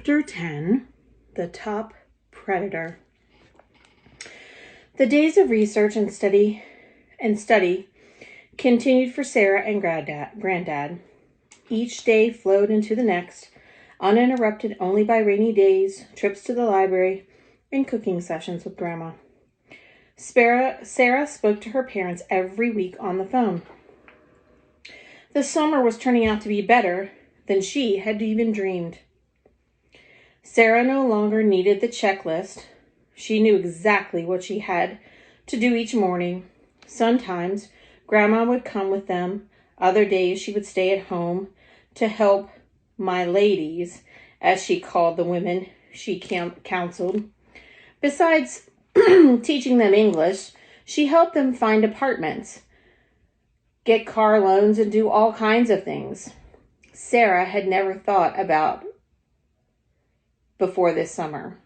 Chapter 10, The Top Predator. The days of research and study continued for Sarah and Granddad. Each day flowed into the next, uninterrupted only by rainy days, trips to the library, and cooking sessions with Grandma. Sarah spoke to her parents every week on the phone. The summer was turning out to be better than she had even dreamed. Sarah no longer needed the checklist. She knew exactly what she had to do each morning. Sometimes Grandma would come with them. Other days she would stay at home to help my ladies, as she called the women she counseled. Besides teaching them English, she helped them find apartments, get car loans, and do all kinds of things Sarah had never thought about before this summer.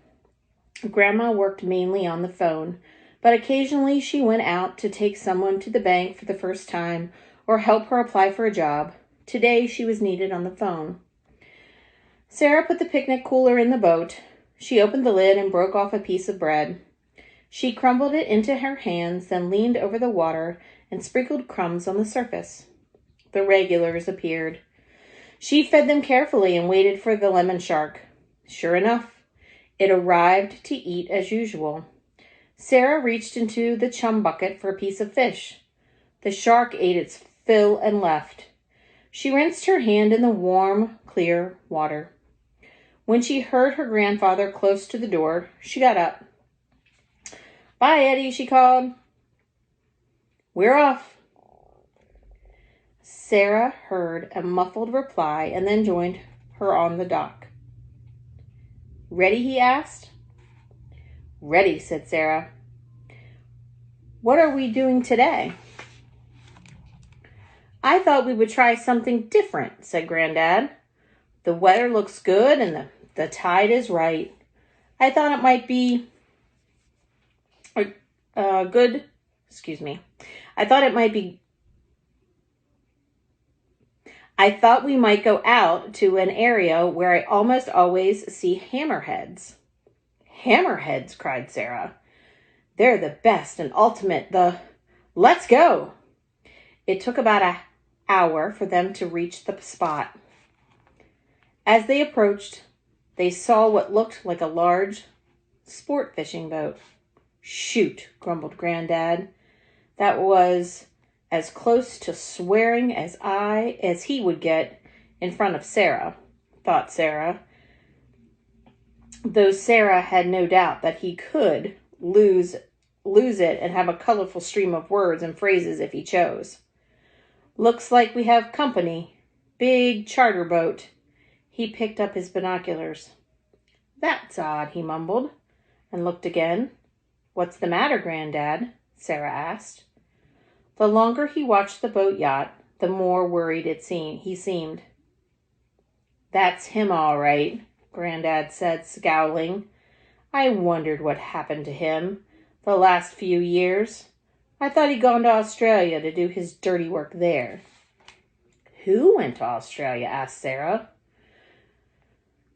Grandma worked mainly on the phone, but occasionally she went out to take someone to the bank for the first time or help her apply for a job. Today she was needed on the phone. Sarah put the picnic cooler in the boat. She opened the lid and broke off a piece of bread. She crumbled it into her hands, then leaned over the water and sprinkled crumbs on the surface. The regulars appeared. She fed them carefully and waited for the lemon shark. Sure enough, it arrived to eat as usual. Sarah reached into the chum bucket for a piece of fish. The shark ate its fill and left. She rinsed her hand in the warm, clear water. When she heard her grandfather close to the door, she got up. "Bye, Eddie," she called. "We're off." Sarah heard a muffled reply and then joined her on the dock. "Ready?" he asked. "Ready," said Sarah. "What are we doing today?" "I thought we would try something different," said Granddad. "The weather looks good and the tide is right. I thought it might be I thought we might go out to an area where I almost always see hammerheads." "Hammerheads," cried Sarah. "They're the best and ultimate. Let's go." It took about an hour for them to reach the spot. As they approached, they saw what looked like a large sport fishing boat. "Shoot," grumbled Granddad. That was as close to swearing as he would get in front of Sarah, thought Sarah, though Sarah had no doubt that he could lose it and have a colorful stream of words and phrases if he chose. "Looks like we have company. Big charter boat." He picked up his binoculars. "That's odd," he mumbled, and looked again. "What's the matter, Granddad?" Sarah asked. The longer he watched the boat yacht, the more worried he seemed. "That's him all right," Granddad said, scowling. "I wondered what happened to him the last few years. I thought he'd gone to Australia to do his dirty work there." "Who went to Australia?" asked Sarah.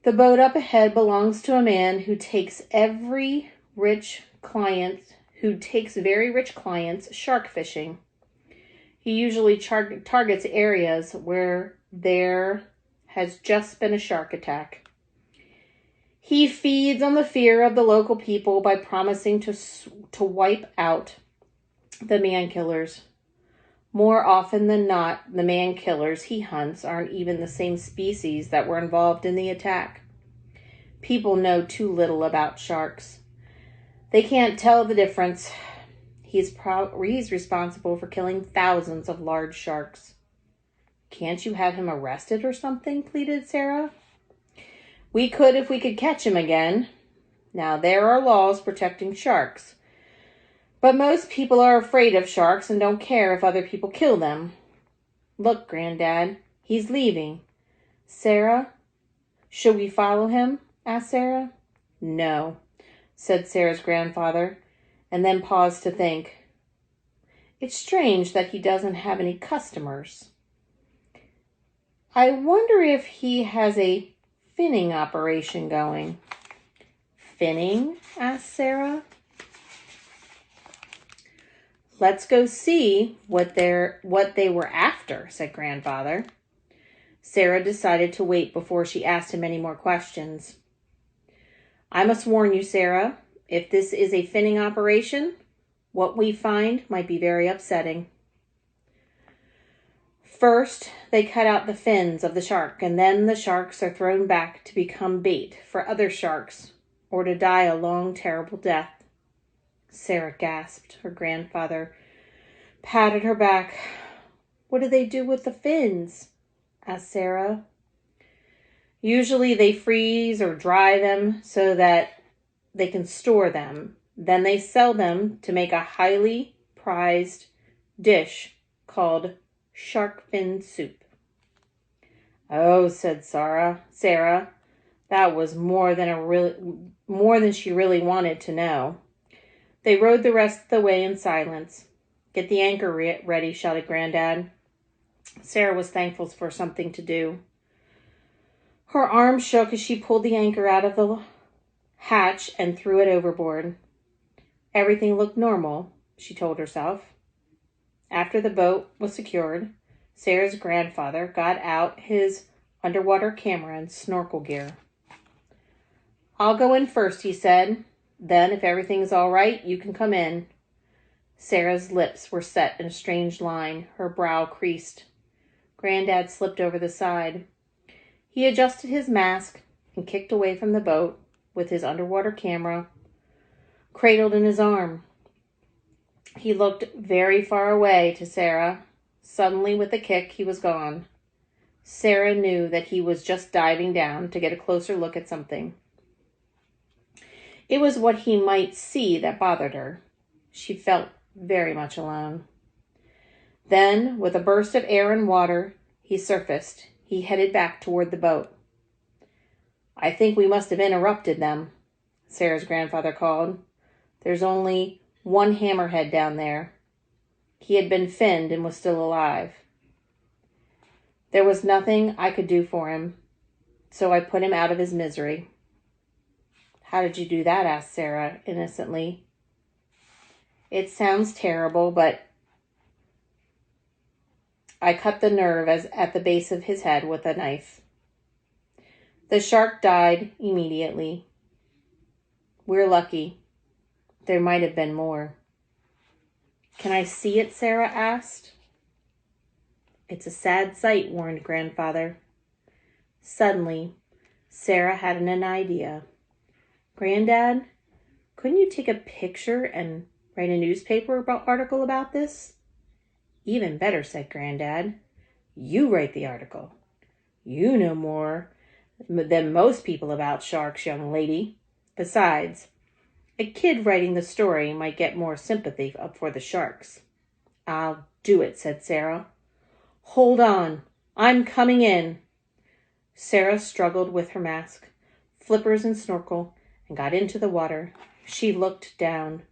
"The boat up ahead belongs to a man who takes very rich clients shark fishing. He usually targets areas where there has just been a shark attack. He feeds on the fear of the local people by promising to wipe out the man-killers. More often than not, the man-killers he hunts aren't even the same species that were involved in the attack. People know too little about sharks. They can't tell the difference. He's responsible for killing thousands of large sharks." "Can't you have him arrested or something?" pleaded Sarah. "We could if we could catch him again. Now, there are laws protecting sharks, but most people are afraid of sharks and don't care if other people kill them. Look, Granddad, he's leaving." "Sarah, should we follow him?" asked Sarah. "No," said Sarah's grandfather, and then paused to think. "It's strange that he doesn't have any customers. I wonder if he has a finning operation going?" "Finning?" asked Sarah. "Let's go see what they were after," said Grandfather. Sarah decided to wait before she asked him any more questions. "I must warn you, Sarah, if this is a finning operation, what we find might be very upsetting. First, they cut out the fins of the shark, and then the sharks are thrown back to become bait for other sharks or to die a long, terrible death." Sarah gasped. Her grandfather patted her back. "What do they do with the fins?" asked Sarah. "Usually they freeze or dry them so that they can store them. Then they sell them to make a highly prized dish called shark fin soup." "Oh," said Sarah. That was more than she really wanted to know. They rowed the rest of the way in silence. "Get the anchor ready," shouted Granddad. Sarah was thankful for something to do. Her arm shook as she pulled the anchor out of the hatch and threw it overboard. Everything looked normal, she told herself. After the boat was secured, Sarah's grandfather got out his underwater camera and snorkel gear. "I'll go in first," he said. "Then, if everything's all right, you can come in." Sarah's lips were set in a strange line. Her brow creased. Granddad slipped over the side. He adjusted his mask and kicked away from the boat with his underwater camera cradled in his arm. He looked very far away to Sarah. Suddenly, with a kick, he was gone. Sarah knew that he was just diving down to get a closer look at something. It was what he might see that bothered her. She felt very much alone. Then, with a burst of air and water, he surfaced. He headed back toward the boat. "I think we must have interrupted them," Sarah's grandfather called. "There's only one hammerhead down there. He had been finned and was still alive. There was nothing I could do for him, so I put him out of his misery." "How did you do that?" asked Sarah innocently. "It sounds terrible, but I cut the nerve at the base of his head with a knife. The shark died immediately. We're lucky. There might have been more." "Can I see it?" Sarah asked. "It's a sad sight," warned Grandfather. Suddenly, Sarah had an idea. "Granddad, couldn't you take a picture and write a newspaper article about this?" "Even better," said Granddad. "You write the article. You know more than most people about sharks, young lady. Besides, a kid writing the story might get more sympathy for the sharks." "I'll do it," said Sarah. "Hold on. I'm coming in." Sarah struggled with her mask, flippers, and snorkel and got into the water. She looked down.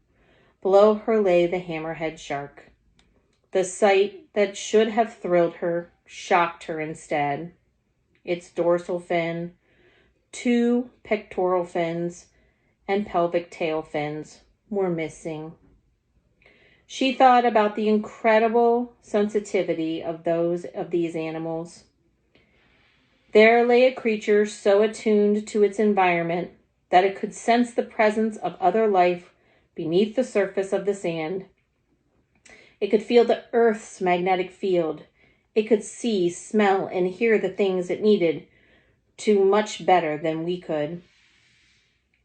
Below her lay the hammerhead shark. The sight that should have thrilled her shocked her instead. Its dorsal fin, 2 pectoral fins, and pelvic tail fins were missing. She thought about the incredible sensitivity of these animals. There lay a creature so attuned to its environment that it could sense the presence of other life beneath the surface of the sand. It could feel the earth's magnetic field. It could see, smell, and hear the things it needed to much better than we could.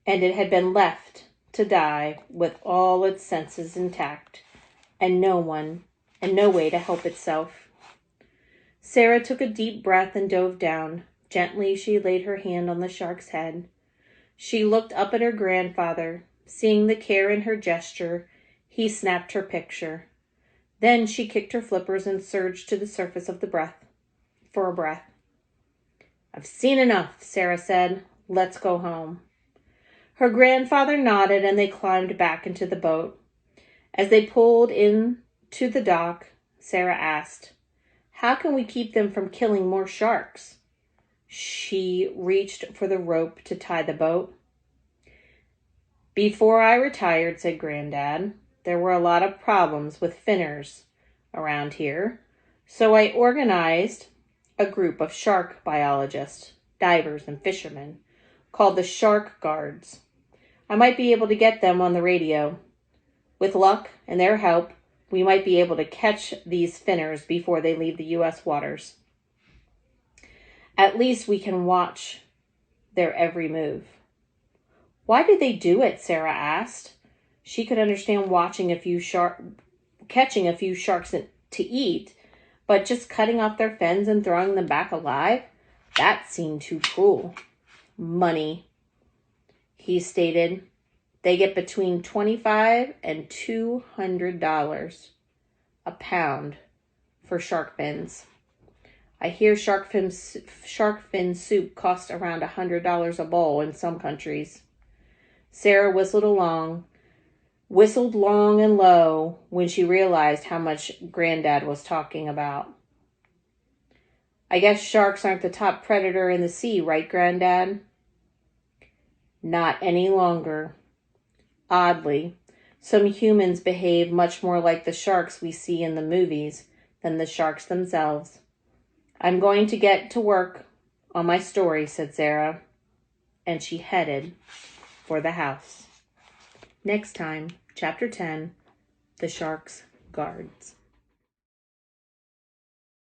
And it had been left to die with all its senses intact, and no way to help itself. Sarah took a deep breath and dove down. Gently, she laid her hand on the shark's head. She looked up at her grandfather. Seeing the care in her gesture, he snapped her picture. Then she kicked her flippers and surged to the surface of the for a breath. "I've seen enough," Sarah said. "Let's go home." Her grandfather nodded and they climbed back into the boat. As they pulled in to the dock, Sarah asked, "How can we keep them from killing more sharks?" She reached for the rope to tie the boat. "Before I retired," said Granddad, "there were a lot of problems with finners around here. So I organized a group of shark biologists, divers, and fishermen called the Shark Guards. I might be able to get them on the radio. With luck and their help, we might be able to catch these finners before they leave the U.S. waters. At least we can watch their every move." "Why did they do it?" Sarah asked. She could understand catching a few sharks to eat, but just cutting off their fins and throwing them back alive? That seemed too cruel. "Money," he stated. "They get between $25 and $200 a pound for shark fins. I hear shark fin soup costs around $100 a bowl in some countries." Sarah whistled long and low when she realized how much Granddad was talking about. "I guess sharks aren't the top predator in the sea, right, Granddad?" "Not any longer. Oddly, some humans behave much more like the sharks we see in the movies than the sharks themselves. I'm going to get to work on my story," said Sarah, and she headed for the house. Next time, Chapter 10, The Shark's Guards.